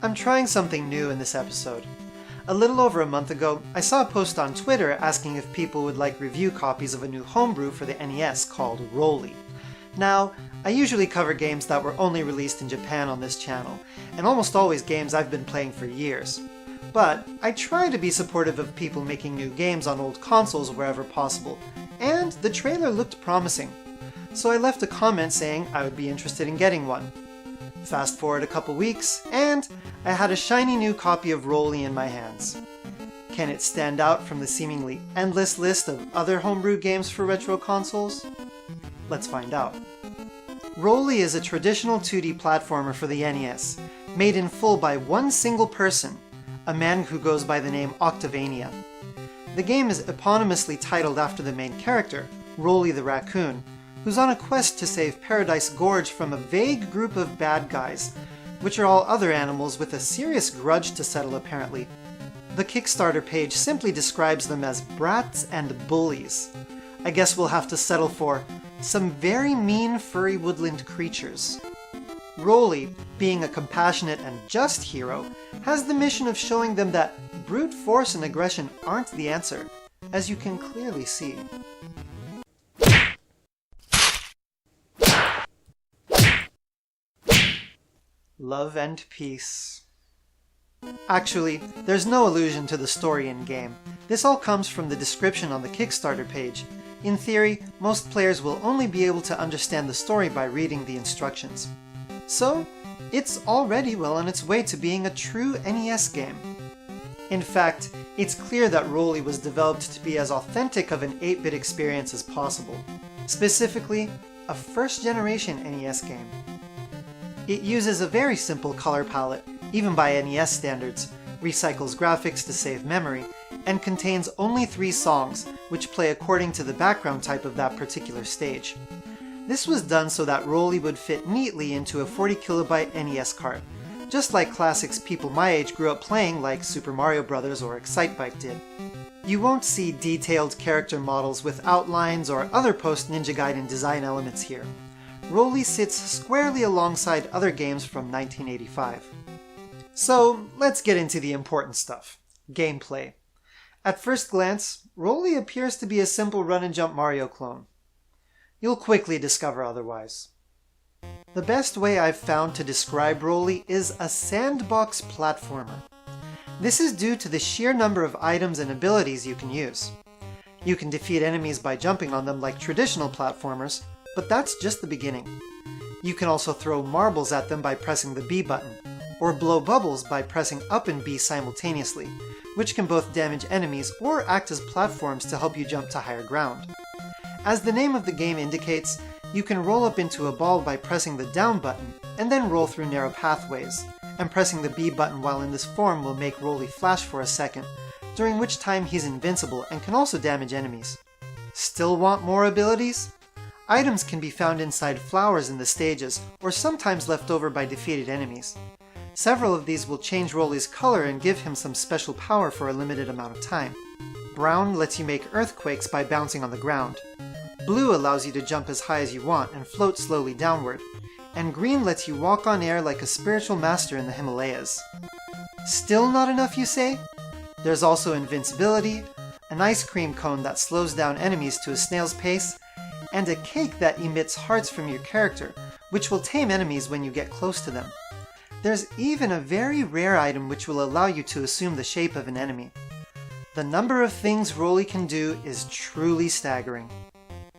I'm trying something new in this episode. A little over a month ago, I saw a post on Twitter asking if people would like review copies of a new homebrew for the NES called Rollie. Now, I usually cover games that were only released in Japan on this channel, and almost always games I've been playing for years. But I try to be supportive of people making new games on old consoles wherever possible, and the trailer looked promising. So I left a comment saying I would be interested in getting one. Fast forward a couple weeks, and I had a shiny new copy of Rollie in my hands. Can it stand out from the seemingly endless list of other homebrew games for retro consoles? Let's find out. Rollie is a traditional 2D platformer for the NES, made in full by one single person, a man who goes by the name Octavania. The game is eponymously titled after the main character, Rollie the raccoon, who's on a quest to save Paradise Gorge from a vague group of bad guys, which are all other animals with a serious grudge to settle apparently. The Kickstarter page simply describes them as brats and bullies. I guess we'll have to settle for some very mean furry woodland creatures. Rollie, being a compassionate and just hero, has the mission of showing them that brute force and aggression aren't the answer, as you can clearly see. Love and peace. Actually, there's no allusion to the story in-game. This all comes from the description on the Kickstarter page. In theory, most players will only be able to understand the story by reading the instructions. So, it's already well on its way to being a true NES game. In fact, it's clear that Rollie was developed to be as authentic of an 8-bit experience as possible. Specifically, a first-generation NES game. It uses a very simple color palette, even by NES standards, recycles graphics to save memory, and contains only 3 songs, which play according to the background type of that particular stage. This was done so that Rollie would fit neatly into a 40KB NES cart, just like classics people my age grew up playing like Super Mario Bros. Or Excitebike did. You won't see detailed character models with outlines or other post-Ninja Gaiden design elements here. Rollie sits squarely alongside other games from 1985. So let's get into the important stuff. Gameplay. At first glance, Rollie appears to be a simple run-and-jump Mario clone. You'll quickly discover otherwise. The best way I've found to describe Rollie is a sandbox platformer. This is due to the sheer number of items and abilities you can use. You can defeat enemies by jumping on them like traditional platformers, but that's just the beginning. You can also throw marbles at them by pressing the B button, or blow bubbles by pressing up and B simultaneously, which can both damage enemies or act as platforms to help you jump to higher ground. As the name of the game indicates, you can roll up into a ball by pressing the down button, and then roll through narrow pathways, and pressing the B button while in this form will make Rollie flash for a second, during which time he's invincible and can also damage enemies. Still want more abilities? Items can be found inside flowers in the stages, or sometimes left over by defeated enemies. Several of these will change Rollie's color and give him some special power for a limited amount of time. Brown lets you make earthquakes by bouncing on the ground. Blue allows you to jump as high as you want and float slowly downward. And green lets you walk on air like a spiritual master in the Himalayas. Still not enough, you say? There's also invincibility, an ice cream cone that slows down enemies to a snail's pace, and a cake that emits hearts from your character, which will tame enemies when you get close to them. There's even a very rare item which will allow you to assume the shape of an enemy. The number of things Rollie can do is truly staggering.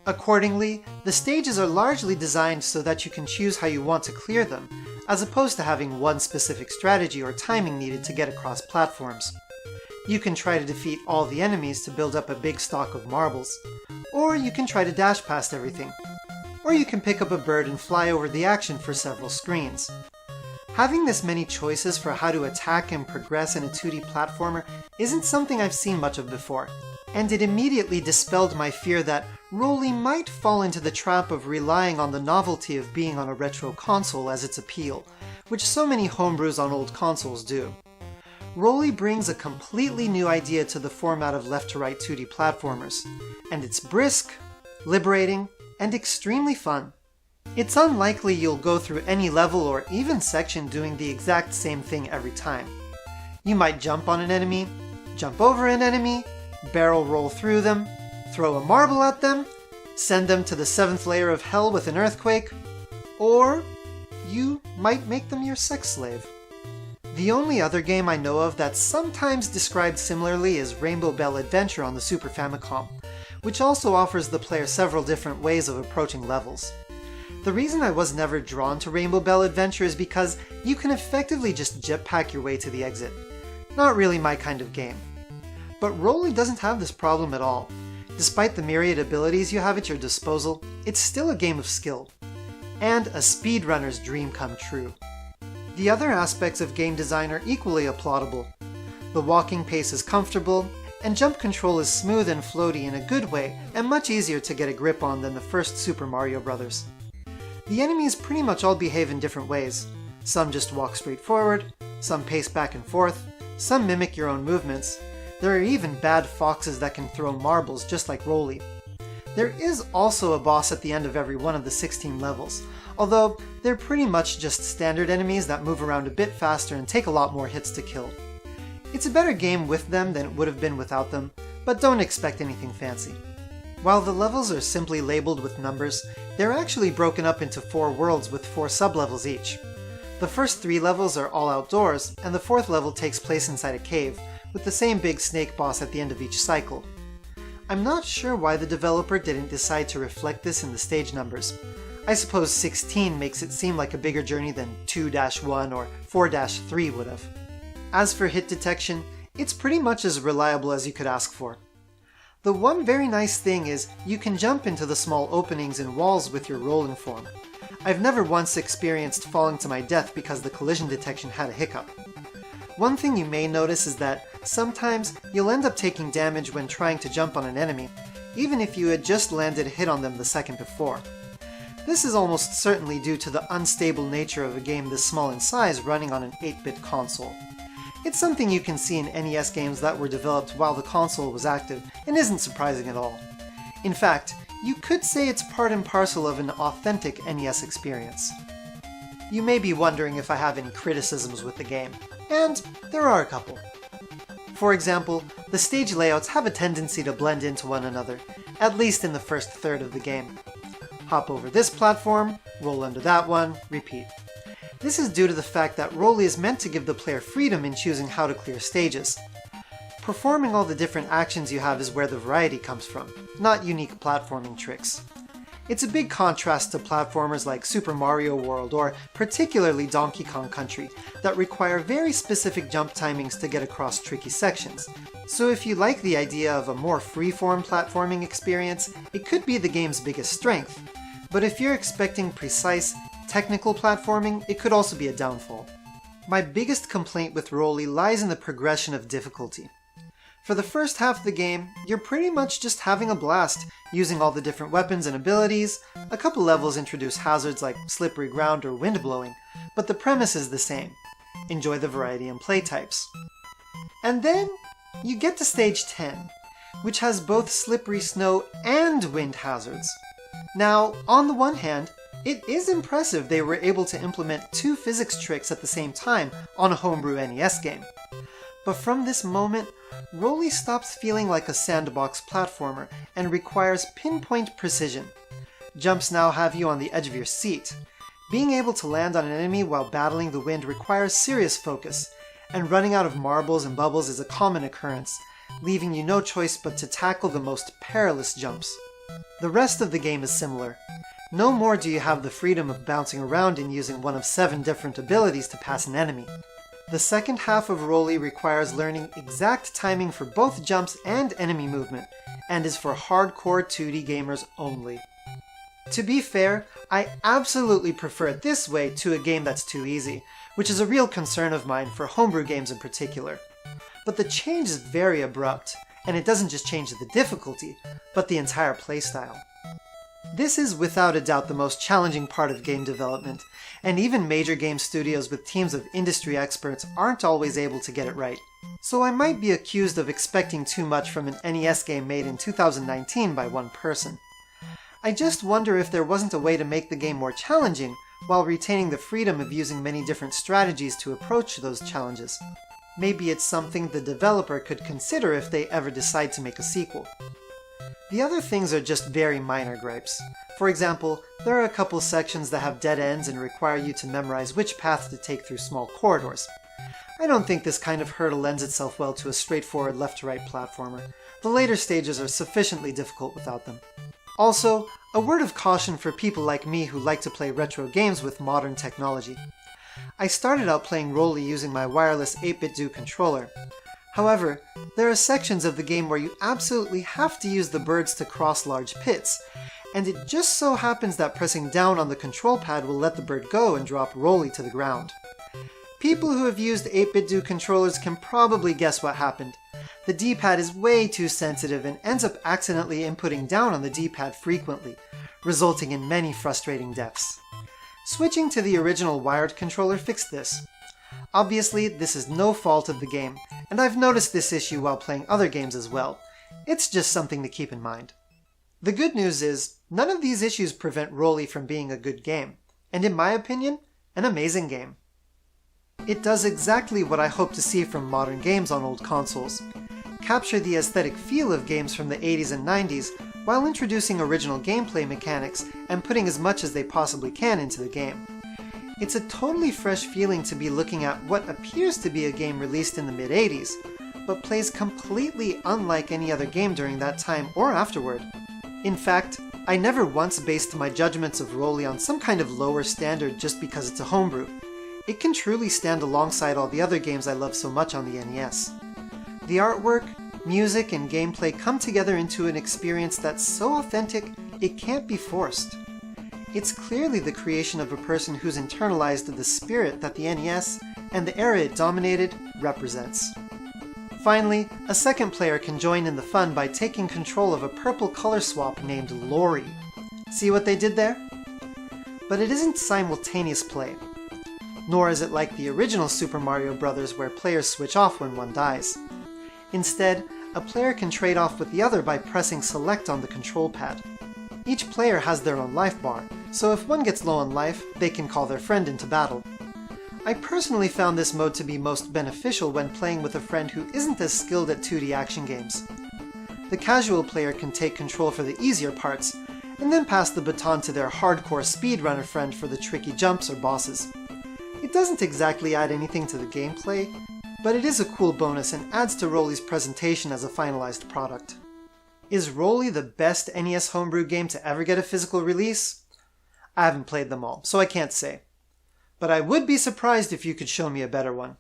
Accordingly, the stages are largely designed so that you can choose how you want to clear them, as opposed to having one specific strategy or timing needed to get across platforms. You can try to defeat all the enemies to build up a big stock of marbles, or you can try to dash past everything, or you can pick up a bird and fly over the action for several screens. Having this many choices for how to attack and progress in a 2D platformer isn't something I've seen much of before, and it immediately dispelled my fear that Rollie might fall into the trap of relying on the novelty of being on a retro console as its appeal, which so many homebrews on old consoles do. Rollie brings a completely new idea to the format of left-to-right 2D platformers, and it's brisk, liberating, and extremely fun. It's unlikely you'll go through any level or even section doing the exact same thing every time. You might jump on an enemy, jump over an enemy, barrel roll through them, throw a marble at them, send them to the 7th layer of hell with an earthquake, or you might make them your sex slave. The only other game I know of that's sometimes described similarly is Rainbow Bell Adventure on the Super Famicom, which also offers the player several different ways of approaching levels. The reason I was never drawn to Rainbow Bell Adventure is because you can effectively just jetpack your way to the exit. Not really my kind of game. But Rollie doesn't have this problem at all. Despite the myriad abilities you have at your disposal, it's still a game of skill. And a speedrunner's dream come true. The other aspects of game design are equally applaudable. The walking pace is comfortable, and jump control is smooth and floaty in a good way and much easier to get a grip on than the first Super Mario Bros. The enemies pretty much all behave in different ways. Some just walk straight forward, some pace back and forth, some mimic your own movements. There are even bad foxes that can throw marbles just like Rollie. There is also a boss at the end of every one of the 16 levels, although they're pretty much just standard enemies that move around a bit faster and take a lot more hits to kill. It's a better game with them than it would have been without them, but don't expect anything fancy. While the levels are simply labeled with numbers, they're actually broken up into 4 worlds with 4 sublevels each. The first 3 levels are all outdoors, and the 4th level takes place inside a cave, with the same big snake boss at the end of each cycle. I'm not sure why the developer didn't decide to reflect this in the stage numbers. I suppose 16 makes it seem like a bigger journey than 2-1 or 4-3 would have. As for hit detection, it's pretty much as reliable as you could ask for. The one very nice thing is you can jump into the small openings in walls with your rolling form. I've never once experienced falling to my death because the collision detection had a hiccup. One thing you may notice is that sometimes you'll end up taking damage when trying to jump on an enemy, even if you had just landed a hit on them the second before. This is almost certainly due to the unstable nature of a game this small in size running on an 8-bit console. It's something you can see in NES games that were developed while the console was active, and isn't surprising at all. In fact, you could say it's part and parcel of an authentic NES experience. You may be wondering if I have any criticisms with the game, and there are a couple. For example, the stage layouts have a tendency to blend into one another, at least in the first third of the game. Hop over this platform, roll under that one, repeat. This is due to the fact that Rollie is meant to give the player freedom in choosing how to clear stages. Performing all the different actions you have is where the variety comes from, not unique platforming tricks. It's a big contrast to platformers like Super Mario World or particularly Donkey Kong Country that require very specific jump timings to get across tricky sections. So if you like the idea of a more free-form platforming experience, it could be the game's biggest strength. But if you're expecting precise, technical platforming, it could also be a downfall. My biggest complaint with Rollie lies in the progression of difficulty. For the first half of the game, you're pretty much just having a blast, using all the different weapons and abilities. A couple levels introduce hazards like slippery ground or wind blowing, but the premise is the same. Enjoy the variety in play types. And then, you get to stage 10, which has both slippery snow and wind hazards. Now, on the one hand, it is impressive they were able to implement 2 physics tricks at the same time on a homebrew NES game. But from this moment, Rollie stops feeling like a sandbox platformer and requires pinpoint precision. Jumps now have you on the edge of your seat. Being able to land on an enemy while battling the wind requires serious focus, and running out of marbles and bubbles is a common occurrence, leaving you no choice but to tackle the most perilous jumps. The rest of the game is similar. No more do you have the freedom of bouncing around and using one of 7 different abilities to pass an enemy. The second half of Rollie requires learning exact timing for both jumps and enemy movement, and is for hardcore 2D gamers only. To be fair, I absolutely prefer it this way to a game that's too easy, which is a real concern of mine for homebrew games in particular. But the change is very abrupt, and it doesn't just change the difficulty, but the entire playstyle. This is without a doubt the most challenging part of game development, and even major game studios with teams of industry experts aren't always able to get it right. So I might be accused of expecting too much from an NES game made in 2019 by one person. I just wonder if there wasn't a way to make the game more challenging, while retaining the freedom of using many different strategies to approach those challenges. Maybe it's something the developer could consider if they ever decide to make a sequel. The other things are just very minor gripes. For example, there are a couple sections that have dead ends and require you to memorize which path to take through small corridors. I don't think this kind of hurdle lends itself well to a straightforward left-to-right platformer. The later stages are sufficiently difficult without them. Also, a word of caution for people like me who like to play retro games with modern technology. I started out playing Rollie using my wireless 8-bit do controller. However, there are sections of the game where you absolutely have to use the birds to cross large pits, and it just so happens that pressing down on the control pad will let the bird go and drop Rollie to the ground. People who have used 8-bit do controllers can probably guess what happened. The D-pad is way too sensitive and ends up accidentally inputting down on the D-pad frequently, resulting in many frustrating deaths. Switching to the original wired controller fixed this. Obviously, this is no fault of the game, and I've noticed this issue while playing other games as well. It's just something to keep in mind. The good news is, none of these issues prevent Rollie from being a good game, and in my opinion, an amazing game. It does exactly what I hope to see from modern games on old consoles. Capture the aesthetic feel of games from the 80s and 90s while introducing original gameplay mechanics and putting as much as they possibly can into the game. It's a totally fresh feeling to be looking at what appears to be a game released in the mid-80s, but plays completely unlike any other game during that time or afterward. In fact, I never once based my judgments of Rollie on some kind of lower standard just because it's a homebrew. It can truly stand alongside all the other games I love so much on the NES. The artwork, music, and gameplay come together into an experience that's so authentic it can't be forced. It's clearly the creation of a person who's internalized the spirit that the NES, and the era it dominated, represents. Finally, a second player can join in the fun by taking control of a purple color swap named Rollie. See what they did there? But it isn't simultaneous play. Nor is it like the original Super Mario Bros. Where players switch off when one dies. Instead, a player can trade off with the other by pressing select on the control pad. Each player has their own life bar, so if one gets low on life, they can call their friend into battle. I personally found this mode to be most beneficial when playing with a friend who isn't as skilled at 2D action games. The casual player can take control for the easier parts, and then pass the baton to their hardcore speedrunner friend for the tricky jumps or bosses. It doesn't exactly add anything to the gameplay, but it is a cool bonus and adds to Rollie's presentation as a finalized product. Is Rollie the best NES homebrew game to ever get a physical release? I haven't played them all, so I can't say. But I would be surprised if you could show me a better one.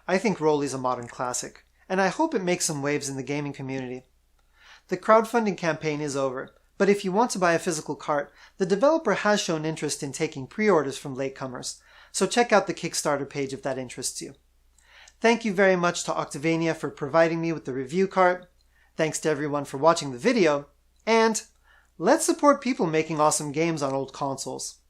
I think Rollie's a modern classic, and I hope it makes some waves in the gaming community. The crowdfunding campaign is over, but if you want to buy a physical cart, the developer has shown interest in taking pre-orders from latecomers, so check out the Kickstarter page if that interests you. Thank you very much to Octavania for providing me with the review cart. Thanks to everyone for watching the video, and let's support people making awesome games on old consoles.